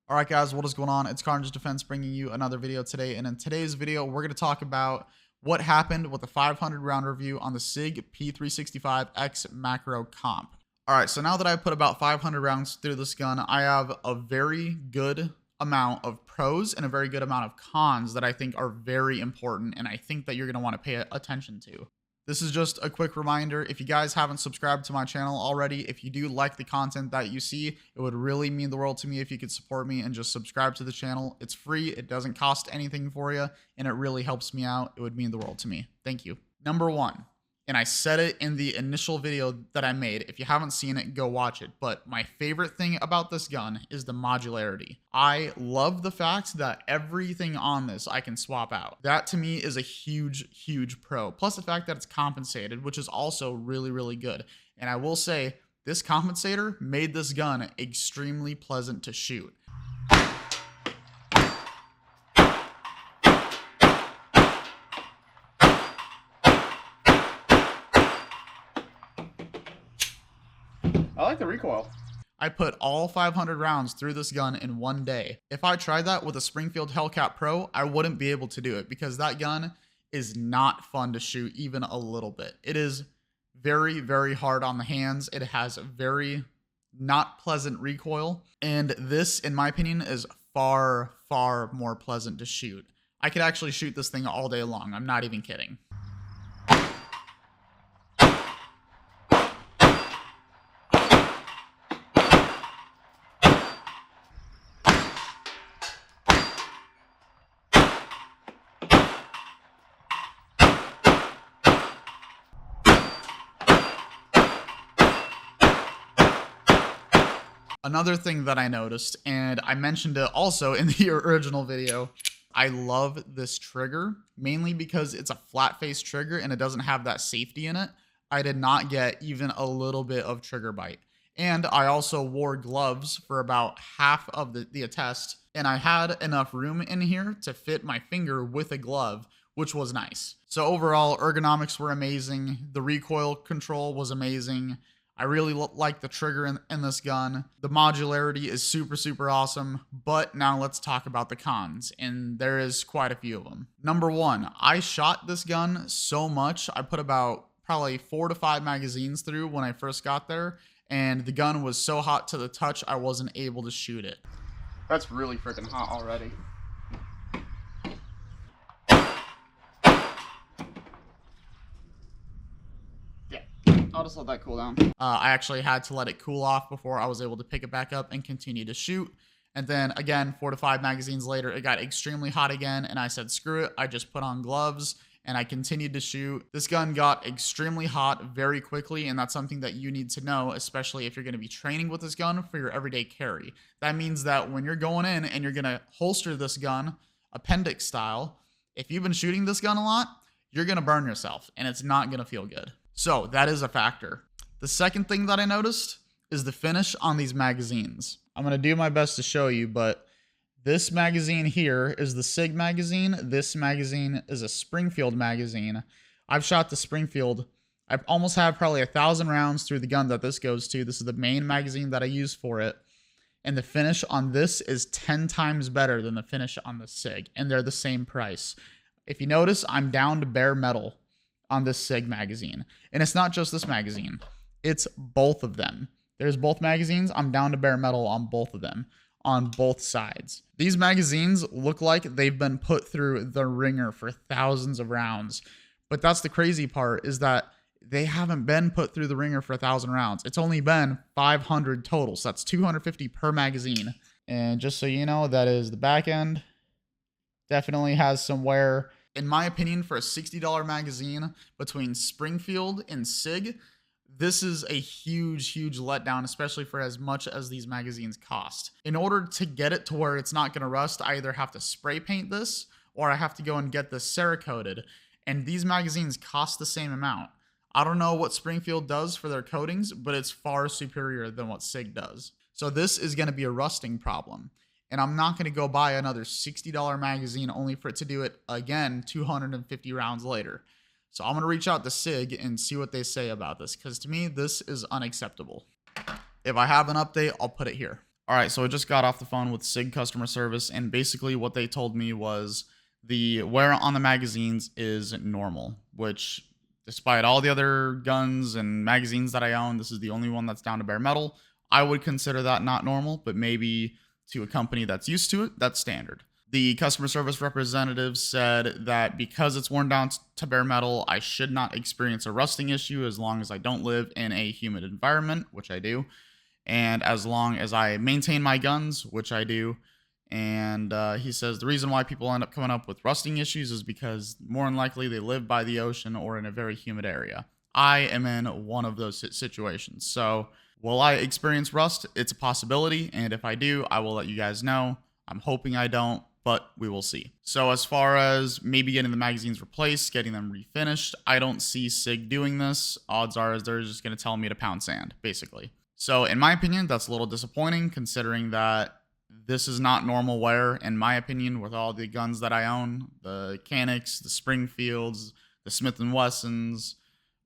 All right, guys, what is going on? It's Carnage Defense bringing you another video today. And in today's video, we're going to talk about what happened with the 500 round review on the SIG P365X macro comp. All right, so now that I've put about 500 rounds through this gun, I have a very good amount of pros and a very good amount of cons that I think are very important. And I think that you're going to want to pay attention to. This is just a quick reminder. If you guys haven't subscribed to my channel already, if you do like the content that you see, it would really mean the world to me if you could support me and just subscribe to the channel. It's free. It doesn't cost anything for you, and it really helps me out. It would mean the world to me. Thank you. Number one, and I said it in the initial video that I made. If you haven't seen it, go watch it. But my favorite thing about this gun is the modularity. I love the fact that everything on this I can swap out. That to me is a huge, huge pro. Plus the fact that it's compensated, which is also really, really good. And I will say, this compensator made this gun extremely pleasant to shoot. I like the recoil. I put all 500 rounds through this gun in one day. If I tried that with a Springfield Hellcat Pro, I wouldn't be able to do it because that gun is not fun to shoot even a little bit. It is very, very hard on the hands. It has very not pleasant recoil. And this, in my opinion, is far, far more pleasant to shoot. I could actually shoot this thing all day long. I'm not even kidding. Another thing that I noticed, and I mentioned it also in the original video, I love this trigger, mainly because it's a flat face trigger and it doesn't have that safety in it. I did not get even a little bit of trigger bite. And I also wore gloves for about half of the attest, and I had enough room in here to fit my finger with a glove, which was nice. So overall, ergonomics were amazing. The recoil control was amazing. I really like the trigger in this gun. The modularity is super, super awesome. But now let's talk about the cons, and there is quite a few of them. Number one, I shot this gun so much. I put about probably 4 to 5 magazines through when I first got there, and the gun was so hot to the touch, I wasn't able to shoot it. That's really freaking hot already. I'll just let that cool down. I actually had to let it cool off before I was able to pick it back up and continue to shoot. And then again, 4 to 5 magazines later, it got extremely hot again. And I said, screw it. I just put on gloves and I continued to shoot. This gun got extremely hot very quickly. And that's something that you need to know, especially if you're going to be training with this gun for your everyday carry. That means that when you're going in and you're going to holster this gun appendix style, if you've been shooting this gun a lot, you're going to burn yourself and it's not going to feel good. So that is a factor. The second thing that I noticed is the finish on these magazines. I'm going to do my best to show you, but this magazine here is the SIG magazine. This magazine is a Springfield magazine. I've shot the Springfield. I almost have probably 1,000 rounds through the gun that this goes to. This is the main magazine that I use for it. And the finish on this is 10 times better than the finish on the SIG. And they're the same price. If you notice, I'm down to bare metal on this SIG magazine. And it's not just this magazine. It's both of them. There's both magazines. I'm down to bare metal on both of them, on both sides. These magazines look like they've been put through the ringer for thousands of rounds. But that's the crazy part, is that they haven't been put through the ringer for 1,000 rounds. It's only been 500 total. So that's 250 per magazine. And just so you know, that is the back end. Definitely has some wear. In my opinion, for a $60 magazine between Springfield and SIG, this is a huge, huge letdown, especially for as much as these magazines cost. In order to get it to where it's not going to rust, I either have to spray paint this or I have to go and get this Cerakoted. And these magazines cost the same amount. I don't know what Springfield does for their coatings, but it's far superior than what SIG does. So this is going to be a rusting problem. And I'm not going to go buy another $60 magazine only for it to do it again 250 rounds later. So I'm going to reach out to SIG and see what they say about this, because to me, this is unacceptable. If I have an update, I'll put it here. All right, so I just got off the phone with SIG customer service, and basically what they told me was the wear on the magazines is normal, which despite all the other guns and magazines that I own, this is the only one that's down to bare metal. I would consider that not normal, but maybe to a company that's used to it, that's standard. The customer service representative said that because it's worn down to bare metal, I should not experience a rusting issue as long as I don't live in a humid environment, which I do, and as long as I maintain my guns, which I do. And he says the reason why people end up coming up with rusting issues is because more than likely they live by the ocean or in a very humid area. I am in one of those situations. So will I experience rust? It's a possibility. And if I do, I will let you guys know. I'm hoping I don't, but we will see. So as far as maybe getting the magazines replaced, getting them refinished, I don't see SIG doing this. Odds are they're just going to tell me to pound sand, basically. So in my opinion, that's a little disappointing considering that this is not normal wear, in my opinion, with all the guns that I own, the Canics, the Springfields, the Smith & Wessons.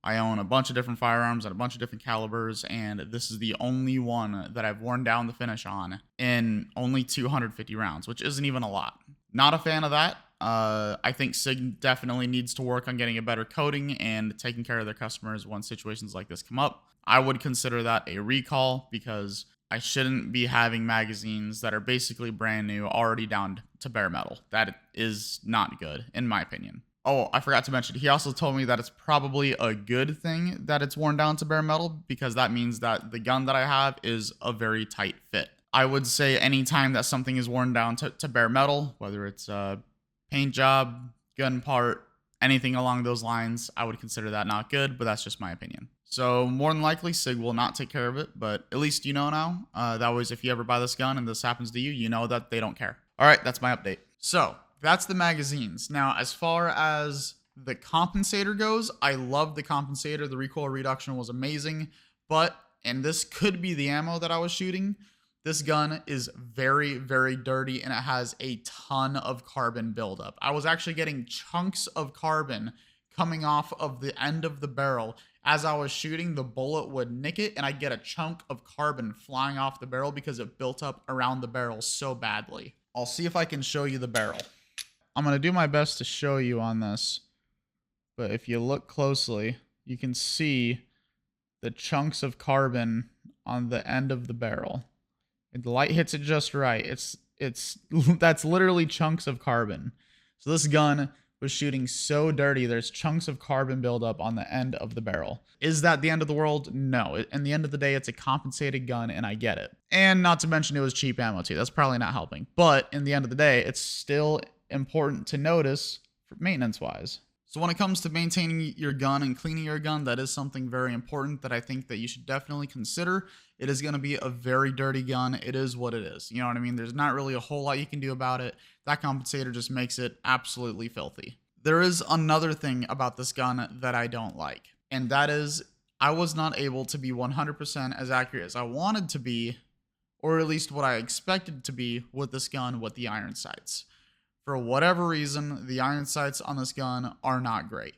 I own a bunch of different firearms at a bunch of different calibers, and this is the only one that I've worn down the finish on in only 250 rounds, which isn't even a lot. Not a fan of that. I think SIG definitely needs to work on getting a better coating and taking care of their customers when situations like this come up. I would consider that a recall because I shouldn't be having magazines that are basically brand new already down to bare metal. That is not good, in my opinion. Oh, I forgot to mention, he also told me that it's probably a good thing that it's worn down to bare metal because that means that the gun that I have is a very tight fit. I would say anytime that something is worn down to bare metal, whether it's a paint job, gun part, anything along those lines, I would consider that not good, but that's just my opinion. So more than likely, SIG will not take care of it, but at least you know now. That way, if you ever buy this gun and this happens to you, you know that they don't care. All right, that's my update. So that's the magazines. Now, as far as the compensator goes, I love the compensator. The recoil reduction was amazing, but, and this could be the ammo that I was shooting, this gun is very, very dirty and it has a ton of carbon buildup. I was actually getting chunks of carbon coming off of the end of the barrel. As I was shooting, the bullet would nick it and I'd get a chunk of carbon flying off the barrel because it built up around the barrel so badly. I'll see if I can show you the barrel. I'm going to do my best to show you on this, but if you look closely, you can see the chunks of carbon on the end of the barrel. If the light hits it just right, that's literally chunks of carbon. So this gun was shooting so dirty, there's chunks of carbon buildup on the end of the barrel. Is that the end of the world? No. In the end of the day, it's a compensated gun, and I get it. And not to mention it was cheap ammo too. That's probably not helping. But in the end of the day, it's still important to notice for maintenance-wise. So when it comes to maintaining your gun and cleaning your gun, that is something very important that I think that you should definitely consider. It is going to be a very dirty gun. It is what it is. You know what I mean? There's not really a whole lot you can do about it. That compensator just makes it absolutely filthy. There is another thing about this gun that I don't like, and that is I was not able to be 100% as accurate as I wanted to be, or at least what I expected to be with this gun with the iron sights. For whatever reason, the iron sights on this gun are not great.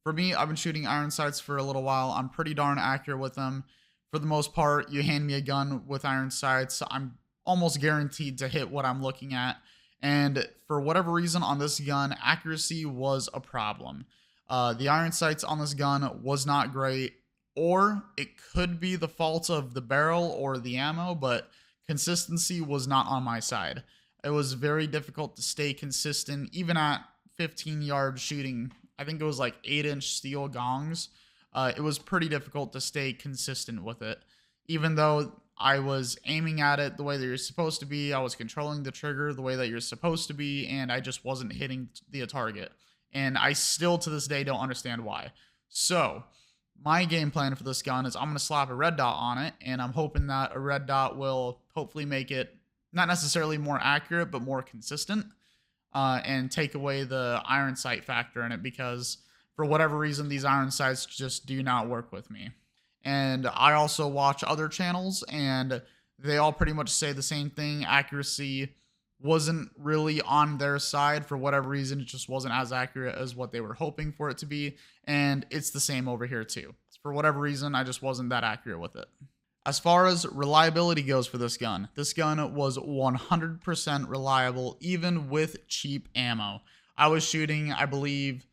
For me, I've been shooting iron sights for a little while. I'm pretty darn accurate with them. For the most part, you hand me a gun with iron sights, I'm almost guaranteed to hit what I'm looking at. And for whatever reason on this gun, accuracy was a problem. The iron sights on this gun was not great, or it could be the fault of the barrel or the ammo, but consistency was not on my side. It was very difficult to stay consistent, even at 15 yard shooting. I think it was like 8-inch steel gongs. It was pretty difficult to stay consistent with it. Even though I was aiming at it the way that you're supposed to be, I was controlling the trigger the way that you're supposed to be, and I just wasn't hitting the target. And I still to this day don't understand why. So my game plan for this gun is I'm going to slap a red dot on it, and I'm hoping that a red dot will hopefully make it not necessarily more accurate, but more consistent, and take away the iron sight factor in it, because For whatever reason, these iron sights just do not work with me. And I also watch other channels, and they all pretty much say the same thing. Accuracy wasn't really on their side. For whatever reason, it just wasn't as accurate as what they were hoping for it to be. And it's the same over here too. For whatever reason, I just wasn't that accurate with it. As far as reliability goes for this gun was 100% reliable, even with cheap ammo. I was shooting, I believe,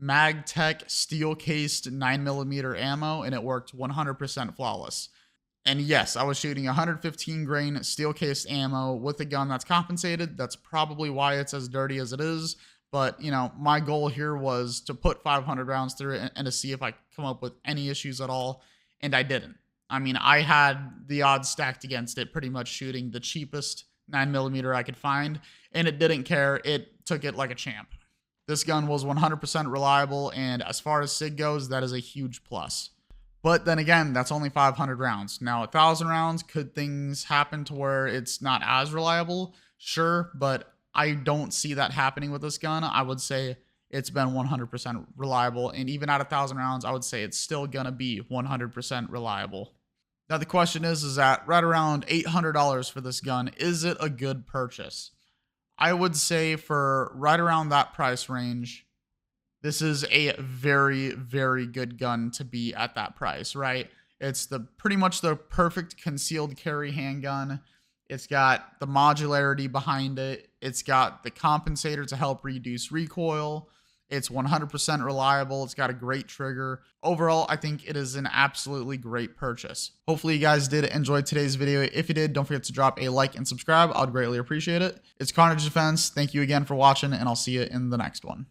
MagTech steel-cased 9mm ammo, and it worked 100% flawless. And yes, I was shooting 115 grain steel-cased ammo with a gun that's compensated. That's probably why it's as dirty as it is. But, you know, my goal here was to put 500 rounds through it and to see if I could come up with any issues at all, and I didn't. I mean, I had the odds stacked against it, pretty much shooting the cheapest 9mm I could find, and it didn't care. It took it like a champ. This gun was 100% reliable, and as far as SIG goes, that is a huge plus. But then again, that's only 500 rounds. Now, 1,000 rounds, could things happen to where it's not as reliable? Sure, but I don't see that happening with this gun. I would say it's been 100% reliable, and even at 1,000 rounds, I would say it's still gonna be 100% reliable. Now, the question is that right around $800 for this gun, is it a good purchase? I would say for right around that price range, this is a very, very good gun to be at that price, right? It's pretty much the perfect concealed carry handgun. It's got the modularity behind it. It's got the compensator to help reduce recoil. It's 100% reliable. It's got a great trigger. Overall, I think it is an absolutely great purchase. Hopefully you guys did enjoy today's video. If you did, don't forget to drop a like and subscribe. I'd greatly appreciate it. It's Carnage Defense. Thank you again for watching, and I'll see you in the next one.